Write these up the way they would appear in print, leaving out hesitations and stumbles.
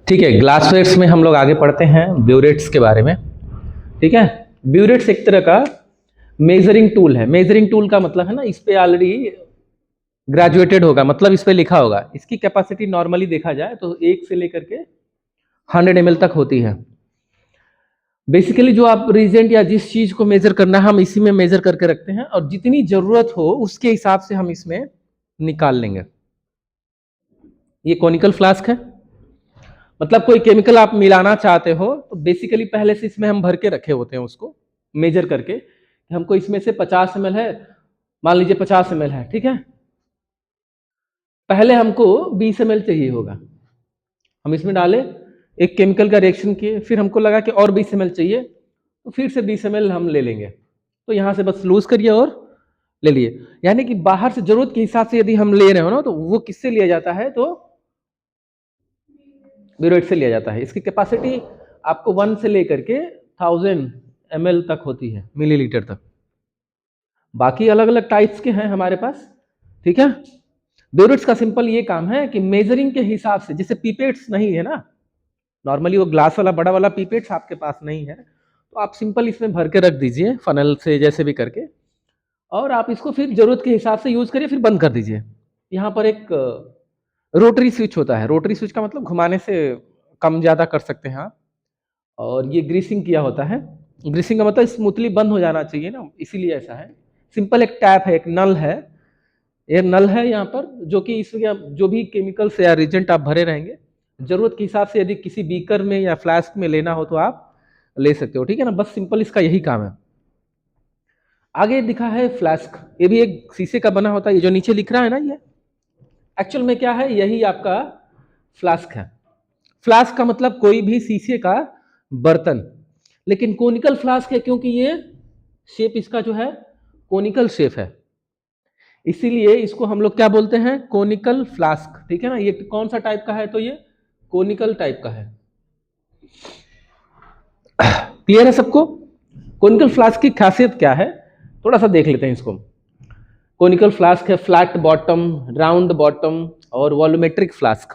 ठीक है, ग्लासवेयर्स में हम लोग आगे पढ़ते हैं ब्यूरेट्स के बारे में। ठीक है, ब्यूरेट्स एक तरह का मेजरिंग टूल है। मेजरिंग टूल का मतलब है ना, इस पे ऑलरेडी ग्रेजुएटेड होगा, मतलब इस पे लिखा होगा। इसकी कैपेसिटी नॉर्मली देखा जाए तो 1 से लेकर के 100 ml तक होती है। बेसिकली जो आप रीजेंट या जिस चीज को मेजर करना है हम इसी में मेजर करके रखते हैं, और जितनी जरूरत हो उसके हिसाब से हम इसमें निकाल लेंगे। ये कॉनिकल फ्लास्क है, मतलब कोई केमिकल आप मिलाना चाहते हो तो बेसिकली पहले से इसमें हम भर के रखे होते हैं उसको मेजर करके कि हमको इसमें से 50 ml है, मान लीजिए 50 ml है। ठीक है, पहले हमको 20 ml चाहिए होगा, हम इसमें डाले, एक केमिकल का रिएक्शन किए, फिर हमको लगा कि और 20 ml चाहिए, तो फिर से 20 ml हम ले लेंगे। तो यहाँ से बस लूज करिए और ले लिए। यानी कि बाहर से जरूरत के हिसाब से यदि हम ले रहे हो ना, तो वो किससे लिया जाता है, तो ब्यूरेट से लिया जाता है। इसकी कैपेसिटी आपको 1 से लेकर के 1000 ml तक होती है, मिलीलीटर तक। बाकी अलग अलग टाइप्स के हैं हमारे पास। ठीक है, ब्यूरेट्स का सिंपल ये काम है कि मेजरिंग के हिसाब से, जैसे पीपेट्स नहीं है ना, नॉर्मली वो ग्लास वाला बड़ा वाला पीपेट्स आपके पास नहीं है, तो आप सिंपल इसमें भर के रख दीजिए फनल से जैसे भी करके, और आप इसको फिर जरूरत के हिसाब से यूज करिए, फिर बंद कर दीजिए। यहाँ पर एक रोटरी स्विच होता है। रोटरी स्विच का मतलब घुमाने से कम ज्यादा कर सकते हैं आप, और ये ग्रीसिंग किया होता है। ग्रीसिंग का मतलब स्मूथली बंद हो जाना चाहिए ना, इसीलिए ऐसा है। सिंपल एक टैप है, एक नल है, ये नल है यहाँ पर, जो कि इसमें जो भी केमिकल्स या रिजेंट आप भरे रहेंगे, जरूरत के हिसाब से यदि किसी बीकर में या फ्लास्क में लेना हो तो आप ले सकते हो। ठीक है ना, बस सिंपल इसका यही काम है। आगे दिखा है फ्लास्क, ये भी एक शीशे का बना होता है। ये जो नीचे लिख रहा है ना, ये एक्चुअल में क्या है, यही आपका फ्लास्क है। फ्लास्क का मतलब कोई भी शीशे का बर्तन, लेकिन कोनिकल फ्लास्क है क्योंकि ये शेप इसका जो है कोनिकल शेप है, इसीलिए इसको हम लोग क्या बोलते हैं, कोनिकल फ्लास्क। ठीक है ना, ये कौन सा टाइप का है, तो ये कोनिकल टाइप का है। क्लियर है सबको? कोनिकल फ्लास्क की खासियत क्या है, थोड़ा सा देख लेते हैं इसको। कोनिकल फ्लास्क है फ्लैट बॉटम, राउंड बॉटम और वॉल्यूमेट्रिक फ्लास्क।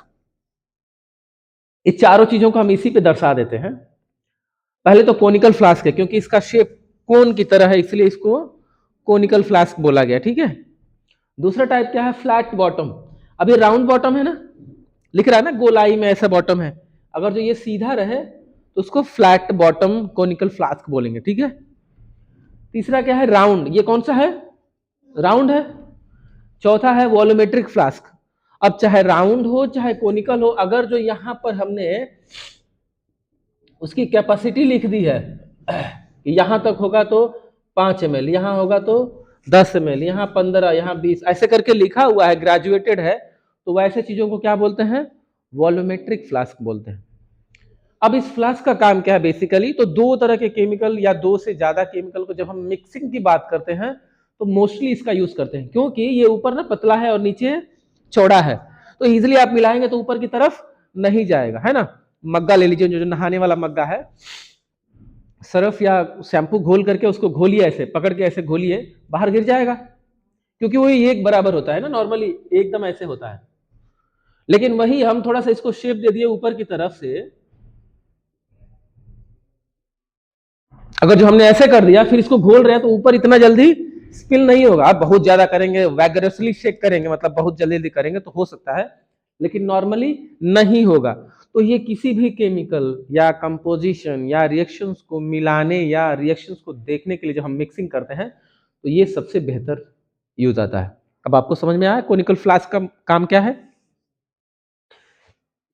ये चारों चीजों को हम इसी पे दर्शा देते हैं। पहले तो कोनिकल फ्लास्क है क्योंकि इसका शेप कोन की तरह है, इसलिए इसको कोनिकल फ्लास्क बोला गया। ठीक है, दूसरा टाइप क्या है, फ्लैट बॉटम। अब ये राउंड बॉटम है ना, लिख रहा है ना गोलाई में ऐसा बॉटम है, अगर जो ये सीधा रहे तो उसको फ्लैट बॉटम कोनिकल फ्लास्क बोलेंगे। ठीक है, तीसरा क्या है, राउंड, ये कौन सा है, राउंड है। चौथा है वॉल्यूमेट्रिक फ्लास्क। अब चाहे राउंड हो चाहे कोनिकल हो, अगर जो यहां पर हमने उसकी कैपेसिटी लिख दी है कि यहां तक होगा तो 5 ml, यहां होगा तो 10 ml, यहां 15, यहां 20, ऐसे करके लिखा हुआ है, ग्रेजुएटेड है, तो वैसे चीजों को क्या बोलते हैं, वॉल्यूमेट्रिक फ्लास्क बोलते हैं। अब इस फ्लास्क का काम क्या है बेसिकली, तो दो तरह के केमिकल या दो से ज्यादा केमिकल को जब हम मिक्सिंग की बात करते हैं तो मोस्टली इसका यूज करते हैं, क्योंकि ये ऊपर ना पतला है और नीचे चौड़ा है, तो इजिली आप मिलाएंगे तो ऊपर की तरफ नहीं जाएगा, है ना। मग्गा ले लीजिए, जो नहाने वाला मग्गा है, सर्फ या शैम्पू घोल करके उसको घोलिए, ऐसे पकड़ के ऐसे घोलिए, बाहर गिर जाएगा, क्योंकि वो एक बराबर होता है ना, नॉर्मली एकदम ऐसे होता है। लेकिन वही हम थोड़ा सा इसको शेप दे दिए ऊपर की तरफ से, अगर जो हमने ऐसे कर दिया फिर इसको घोल रहे हैं तो ऊपर इतना जल्दी स्पिल नहीं होगा। आप बहुत ज्यादा करेंगे, वैगरसली शेक करेंगे, मतलब बहुत जल्दी करेंगे तो हो सकता है, लेकिन नॉर्मली नहीं होगा। तो ये किसी भी केमिकल या कंपोजिशन या रिएक्शंस को मिलाने या रिएक्शंस को देखने के लिए जब हम मिक्सिंग करते हैं तो ये सबसे बेहतर यूज आता है। अब आपको समझ में आया कोनिकल फ्लास्क का काम क्या है।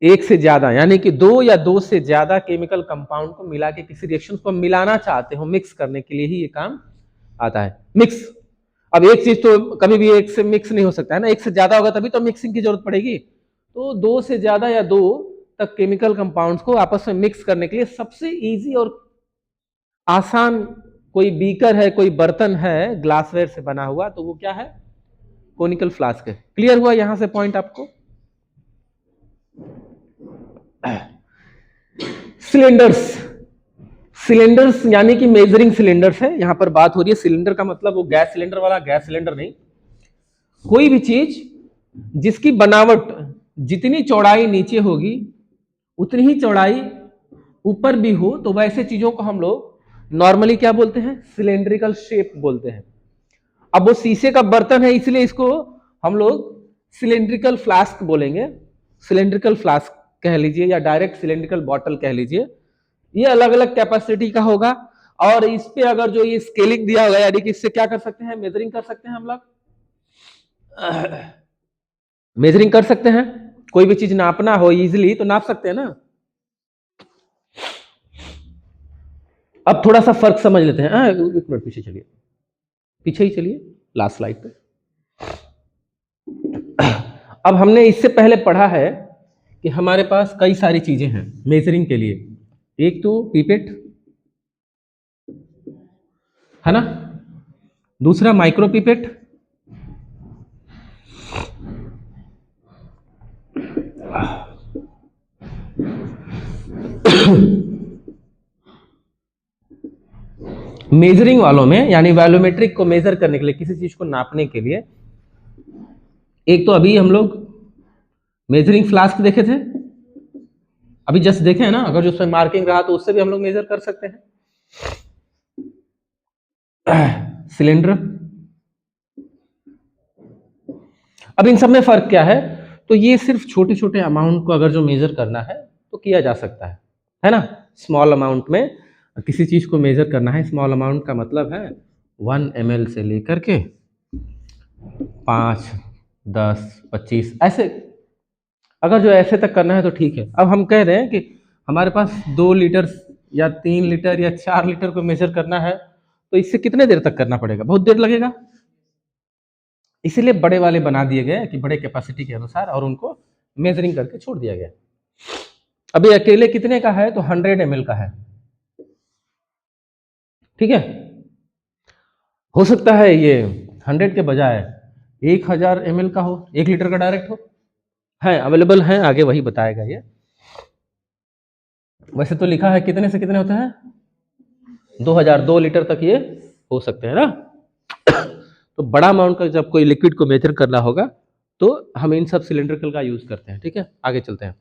एक से ज्यादा यानी कि दो या दो से ज्यादा केमिकल कंपाउंड को मिला के किसी रिएक्शन को मिलाना चाहते हो, मिक्स करने के लिए ही ये काम आता है, मिक्स। अब एक चीज तो कभी भी एक से मिक्स नहीं हो सकता है ना, एक से ज्यादा होगा तभी तो मिक्सिंग की जरूरत पड़ेगी। तो दो से ज्यादा या दो तक केमिकल कंपाउंड्स को आपस में मिक्स करने के लिए सबसे इजी और आसान कोई बीकर है, कोई बर्तन है ग्लासवेयर से बना हुआ, तो वो क्या है, कोनिकल फ्लास्क है। क्लियर हुआ यहां से पॉइंट आपको। सिलेंडर्स, सिलेंडर्स यानी कि मेजरिंग सिलेंडर्स है यहां पर बात हो रही है। सिलेंडर का मतलब वो गैस सिलेंडर वाला गैस सिलेंडर नहीं, कोई भी चीज जिसकी बनावट जितनी चौड़ाई नीचे होगी उतनी ही चौड़ाई ऊपर भी हो, तो वैसे चीजों को हम लोग नॉर्मली क्या बोलते हैं, सिलेंड्रिकल शेप बोलते हैं। अब वो शीशे का बर्तन है इसलिए इसको हम लोग सिलेंड्रिकल फ्लास्क बोलेंगे, सिलेंड्रिकल फ्लास्क कह लीजिए या डायरेक्ट सिलेंड्रिकल बॉटल कह लीजिए। ये अलग अलग कैपेसिटी का होगा और इस पे अगर जो ये स्केलिंग दिया होगा यानी कि इससे क्या कर सकते हैं, मेजरिंग कर सकते हैं हम लोग, मेजरिंग कर सकते हैं। कोई भी चीज नापना हो इजीली तो नाप सकते हैं ना। अब थोड़ा सा फर्क समझ लेते हैं। एक मिनट पीछे चलिए, पीछे ही चलिए, लास्ट स्लाइड पे। अब हमने इससे पहले पढ़ा है कि हमारे पास कई सारी चीजें हैं मेजरिंग के लिए। एक तो पिपेट है ना, दूसरा माइक्रो पिपेट, मेजरिंग वालों में यानी वैल्यूमेट्रिक को मेजर करने के लिए, किसी चीज को नापने के लिए, एक तो अभी हम लोग मेजरिंग फ्लास्क देखे थे, अभी जस्ट देखे हैं ना, अगर जो उसमें मार्किंग रहा तो उससे भी हम लोग मेजर कर सकते हैं। सिलेंडर, अब इन सब में फर्क क्या है, तो ये सिर्फ छोटे छोटे अमाउंट को अगर जो मेजर करना है तो किया जा सकता है ना। स्मॉल अमाउंट में किसी चीज को मेजर करना है, स्मॉल अमाउंट का मतलब है 1 ml से लेकर के 5, 10, 25 ऐसे, अगर जो ऐसे तक करना है तो ठीक है। अब हम कह रहे हैं कि हमारे पास 2 लीटर या 3 लीटर या 4 लीटर को मेजर करना है, तो इससे कितने देर तक करना पड़ेगा, बहुत देर लगेगा। इसीलिए बड़े वाले बना दिए गए कि बड़े कैपेसिटी के अनुसार, और उनको मेजरिंग करके छोड़ दिया गया। अभी अकेले कितने का है, तो 100 ml का है, ठीक है। हो सकता है ये 100 के बजाय 1000 ml का हो, 1 लीटर का डायरेक्ट हो, है अवेलेबल है, आगे वही बताएगा ये। वैसे तो लिखा है कितने से कितने होते हैं, 2 लीटर तक ये हो सकते हैं ना। तो बड़ा अमाउंट का जब कोई लिक्विड को मेजर करना होगा तो हम इन सब सिलेंड्रिकल का यूज करते हैं, ठीक है। आगे चलते हैं।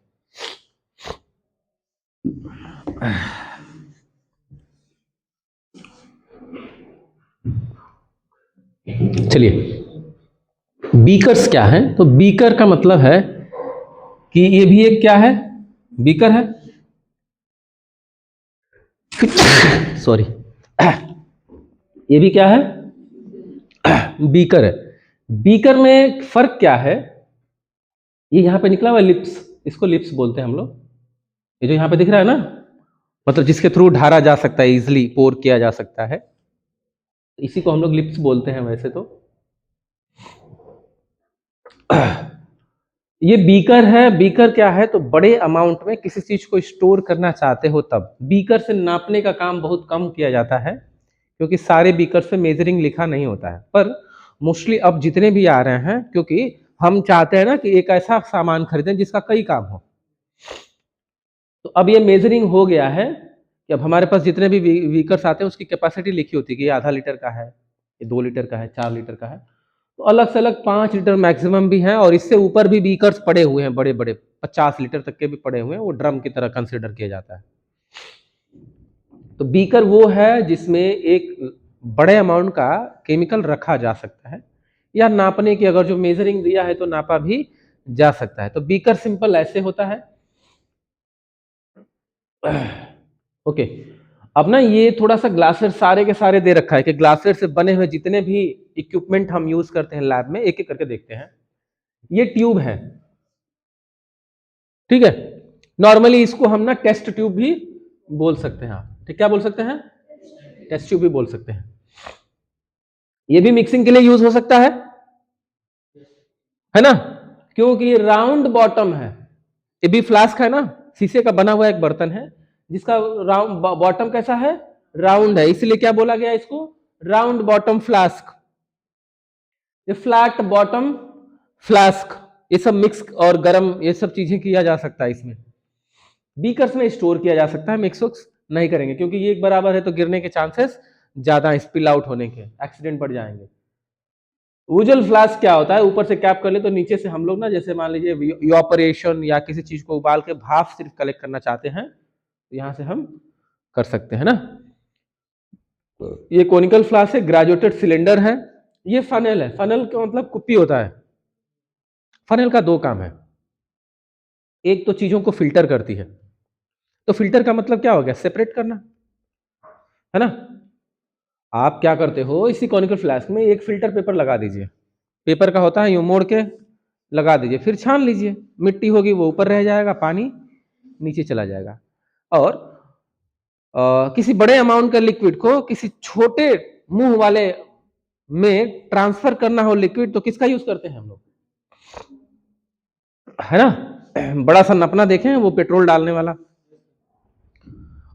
चलिए, बीकर्स क्या है, तो बीकर का मतलब है कि ये भी एक क्या है, बीकर है, सॉरी, ये भी क्या है, बीकर है। बीकर में फर्क क्या है, ये यहां पे निकला हुआ लिप्स, इसको लिप्स बोलते हैं हम लोग। ये जो यहां पे दिख रहा है ना, मतलब जिसके थ्रू ढारा जा सकता है, इजिली पोर किया जा सकता है, इसी को हम लोग लिप्स बोलते हैं वैसे तो। ये बीकर है। बीकर क्या है, तो बड़े अमाउंट में किसी चीज को स्टोर करना चाहते हो तब बीकर से नापने का काम बहुत कम किया जाता है, क्योंकि सारे बीकर से मेजरिंग लिखा नहीं होता है। पर मोस्टली अब जितने भी आ रहे हैं, क्योंकि हम चाहते हैं ना कि एक ऐसा सामान खरीदें जिसका कई काम हो, तो अब ये मेजरिंग हो गया है कि अब हमारे पास जितने भी बीकर्स आते हैं उसकी कैपेसिटी लिखी होती है कि ये आधा लीटर का है, ये 2 लीटर का है, 4 लीटर का है। तो अलग से अलग 5 लीटर मैक्सिमम भी हैं, और इससे ऊपर भी बीकर्स पड़े हुए हैं, बड़े बड़े 50 लीटर तक के भी पड़े हुए हैं, वो ड्रम की तरह कंसिडर किया जाता है। तो बीकर वो है जिसमें एक बड़े अमाउंट का केमिकल रखा जा सकता है, या नापने की अगर जो मेजरिंग दिया है तो नापा भी जा सकता है। तो बीकर सिंपल ऐसे होता है। ओके, अब ना ये थोड़ा सा ग्लासवेयर सारे के सारे दे रखा है कि ग्लासवेयर से बने हुए जितने भी इक्विपमेंट हम यूज करते हैं लैब में, एक एक करके देखते हैं। ये ट्यूब है, ठीक है। नॉर्मली इसको हम ना टेस्ट ट्यूब भी बोल सकते हैं, ठीक, क्या बोल सकते हैं, टेस्ट ट्यूब भी बोल सकते हैं। ये भी मिक्सिंग के लिए यूज हो सकता है ना, क्योंकि ये राउंड बॉटम है। ये भी फ्लास्क है ना, शीशे का बना हुआ एक बर्तन है जिसका राउंड बॉटम कैसा है, राउंड है, इसलिए क्या बोला गया इसको, राउंड बॉटम फ्लास्क। ये फ्लैट बॉटम फ्लास्क, ये सब मिक्स और गर्म ये सब चीजें किया जा सकता है इसमें। बीकर्स में स्टोर किया जा सकता है, मिक्स वक्स नहीं करेंगे क्योंकि ये एक बराबर है तो गिरने के चांसेस ज्यादा, स्पिल आउट होने के एक्सीडेंट बढ़ जाएंगे। वुजल फ्लास्क क्या होता है, ऊपर से कैप कर ले तो नीचे से हम लोग ना, जैसे मान लीजिए इवापोरेशन या किसी चीज को उबाल के भाप सिर्फ कलेक्ट करना चाहते हैं तो यहाँ से हम कर सकते हैं ना। ये कोनिकल फ्लास्क है, ग्रेजुएटेड सिलेंडर है। ये फनल है, फनल का मतलब कुप्पी होता है। फनल का दो काम है, एक तो चीजों को फिल्टर करती है, तो फिल्टर का मतलब क्या हो गया, सेपरेट करना, है ना। आप क्या करते हो, इसी कॉनिकल फ्लास्क में एक फिल्टर पेपर लगा दीजिए, पेपर का होता है यूं मोड़ के लगा दीजिए, फिर छान लीजिए, मिट्टी होगी वो ऊपर रह जाएगा, पानी नीचे चला जाएगा। और किसी बड़े अमाउंट का लिक्विड को किसी छोटे मुंह वाले में ट्रांसफर करना हो लिक्विड, तो किसका यूज करते हैं हम लोग, है ना। बड़ा सा नपना देखें, वो पेट्रोल डालने वाला,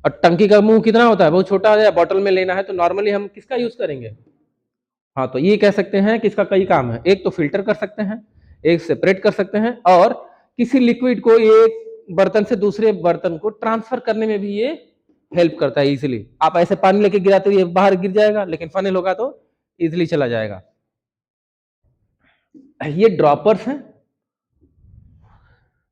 और टंकी का मुंह कितना होता है, बहुत छोटा है, बॉटल में लेना है तो नॉर्मली हम किसका यूज करेंगे। हाँ, तो ये कह सकते हैं कि इसका कई काम है, एक तो फिल्टर कर सकते हैं, एक सेपरेट कर सकते हैं, और किसी लिक्विड को एक बर्तन से दूसरे बर्तन को ट्रांसफर करने में भी ये हेल्प करता है इजीली। आप ऐसे पानी लेके गिराते हुए बाहर गिर जाएगा, लेकिन फनल होगा तो इजीली चला जाएगा। ये ड्रॉपर्स हैं,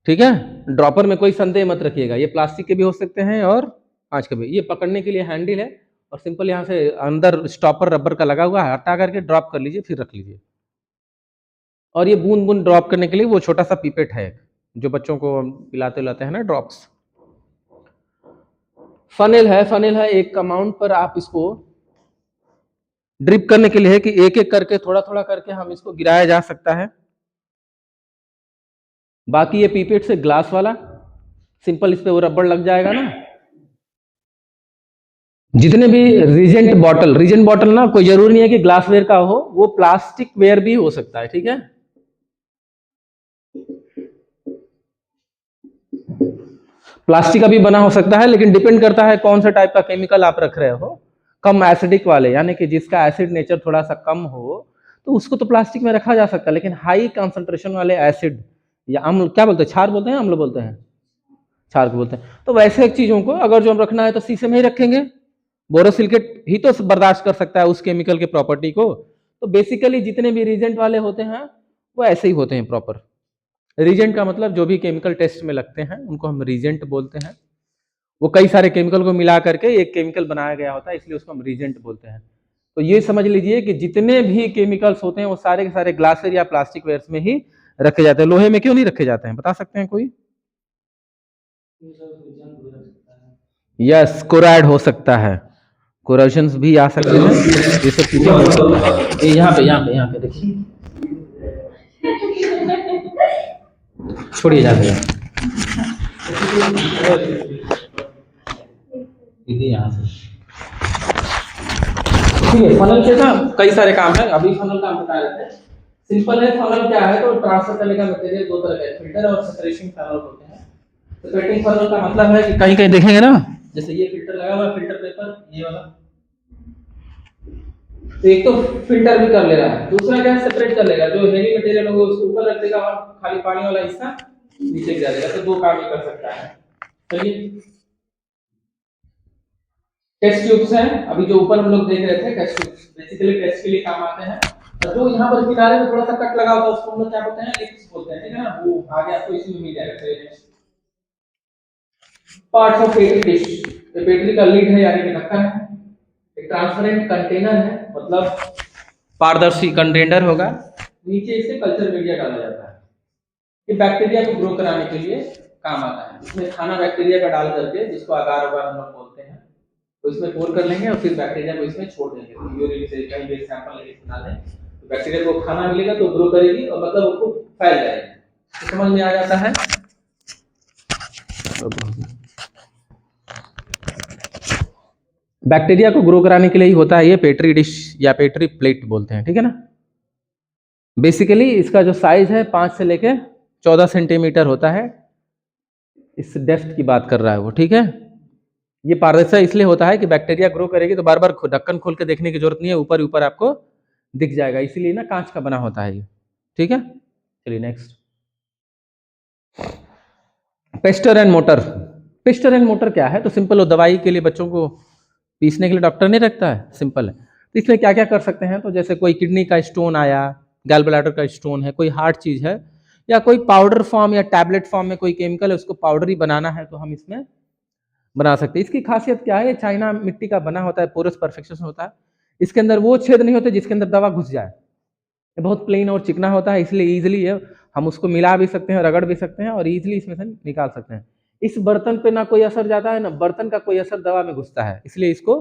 ठीक है। ड्रॉपर में कोई संदेह मत रखिएगा, ये प्लास्टिक के भी हो सकते हैं और कांच के भी। ये पकड़ने के लिए हैंडल है, और सिंपल यहाँ से अंदर स्टॉपर रबर का लगा हुआ है, हटा करके ड्रॉप कर लीजिए, फिर रख लीजिए। और ये बूंद बूंद ड्रॉप करने के लिए वो छोटा सा पिपेट है, जो बच्चों को पिलाते लाते हैं ना, ड्रॉप्स। फनेल है, फनेल है, एक अमाउंट पर आप इसको ड्रिप करने के लिए है कि एक एक करके थोड़ा थोड़ा करके हम इसको गिराया जा सकता है। बाकी ये पिपेट से ग्लास वाला सिंपल, इस पे वो रबड़ लग जाएगा ना। जितने भी रीजेंट बॉटल ना, कोई जरूरी नहीं है कि ग्लास वेयर का हो, वो प्लास्टिक वेयर भी हो सकता है, ठीक है। प्लास्टिक का भी बना हो सकता है, लेकिन डिपेंड करता है कौन सा टाइप का केमिकल आप रख रहे हो। कम एसिडिक वाले, यानी कि जिसका एसिड नेचर थोड़ा सा कम हो, तो उसको तो प्लास्टिक में रखा जा सकता है। लेकिन हाई कंसंट्रेशन वाले एसिड या अम्ल, क्या बोलते हैं, क्षार बोलते हैं, अम्ल बोलते हैं, क्षार को बोलते हैं, तो वैसे चीजों को अगर जो हम रखना है तो शीशे में ही रखेंगे। बोरोसिलिकेट ही तो बर्दाश्त कर सकता है उस केमिकल के प्रॉपर्टी को। तो बेसिकली जितने भी रीजेंट वाले होते हैं वो ऐसे ही होते हैं प्रॉपर। रीजेंट का मतलब जो भी केमिकल टेस्ट में लगते हैं उनको हम रीजेंट बोलते हैं। वो कई सारे केमिकल को मिला करके एक केमिकल बनाया गया होता है, इसलिए उसको हम रीजेंट बोलते हैं। तो ये समझ लीजिए कि जितने भी केमिकल्स होते हैं वो सारे के सारे ग्लासवेयर या प्लास्टिक वेयर्स में ही रखे जाते हैं। लोहे में क्यों नहीं रखे जाते हैं, बता सकते हैं कोई। यस, कोराइड हो सकता है, कोरोजन्स भी आ सकते हैं, ये सब चीजें हो सकता है। यहाँ पे देखिए, छोड़िए जाते हैं यहाँ से। ठीक है, फनल के ना कई सारे काम है, अभी फनल काम बता रहे थे। सिंपल है, फनल क्या है, तो ट्रांसफर करने का मटेरियल दो तरह का है, फिल्टर और सेपरेशन फनल होते हैं। सेपरेटिंग फनल का मतलब है कि कहीं कहीं देखेंगे ना, जैसे ये फिल्टर लगा हुआ है, फिल्टर पेपर ये वाला, तो एक तो फिल्टर भी कर ले रहा है, दूसरा क्या है, सेपरेट कर लेगा, जो हेवी मटेरियल होगा उसको ऊपर रख देगा और खाली पानी वाला हिस्सा नीचे गिरा देगा। तो दो काम ये कर सकता है। चलिए, टेस्ट ट्यूब्स हैं, अभी जो ऊपर हम लोग देख रहे थे, टेस्ट ट्यूब्स बेसिकली टेस्ट के लिए काम आते हैं। और जो यहाँ पर किनारे में थोड़ा सा कट लगा होता है उसको हम लोग क्या बोलते हैं, लिप्स बोलते हैं, ठीक है ना। वो आगे आपको इसी में मिल जाएगा। पार्ट्स ऑफ पेट्री डिश, ये पेट्री का लिड है यानी कि ढक्कन है। एक ट्रांसपेरेंट कंटेनर है, मतलब पारदर्शी कंटेनर होगा, नीचे इससे कल्चर मीडिया डाला जाता है। ये बैक्टीरिया को ग्रो कराने के लिए काम आता है। इसमें खाना बैक्टीरिया का डाल करके, जिसको अगार वगार हम लोग बोलते हैं, तो इसमें पोर कर लेंगे और फिर बैक्टीरिया को इसमें छोड़ देंगे। तो यूरिन से कहीं भी सैंपल लेके बना दें तो बैक्टीरिया को खाना मिलेगा तो ग्रो करेगी और मतलब उसको फैल जाएगी। तो समझ में आ जाता है। बैक्टीरिया को ग्रो कराने के लिए ही होता है ये पेट्री डिश या पेट्री प्लेट बोलते हैं, ठीक है ना। बेसिकली इसका जो साइज है 5 से लेके 14 सेंटीमीटर होता है। इस डेप्थ की बात कर रहा है वो, ठीक है। ये पारदर्शी इसलिए होता है कि बैक्टीरिया ग्रो करेगी तो बार बार ढक्कन खोल के देखने की जरूरत नहीं है, ऊपर ऊपर आपको दिख जाएगा, इसीलिए ना कांच का बना होता है ये, ठीक है। चलिए next, Pasteur and motor. Pasteur and motor क्या है, तो सिंपल, वो दवाई के लिए बच्चों को पीसने के लिए डॉक्टर नहीं रखता है, सिंपल है। तो इसमें क्या क्या कर सकते हैं, तो जैसे कोई किडनी का स्टोन आया गैल ब्लैडर का स्टोन है, कोई हार्ड चीज़ है, या कोई पाउडर फॉर्म या टैबलेट फॉर्म में कोई केमिकल है, उसको पाउडर ही बनाना है तो हम इसमें बना सकते हैं। इसकी खासियत क्या है, चाइना मिट्टी का बना होता है, पोरस परफेक्शन होता है, इसके अंदर वो छेद नहीं होते जिसके अंदर दवा घुस जाए, ये बहुत प्लेन और चिकना होता है, इसलिए ईजिली हम उसको मिला भी सकते हैं, रगड़ भी सकते हैं और ईजिली इसमें से निकाल सकते हैं। इस बर्तन पे ना कोई असर जाता है, ना बर्तन का कोई असर दवा में घुसता है, इसलिए इसको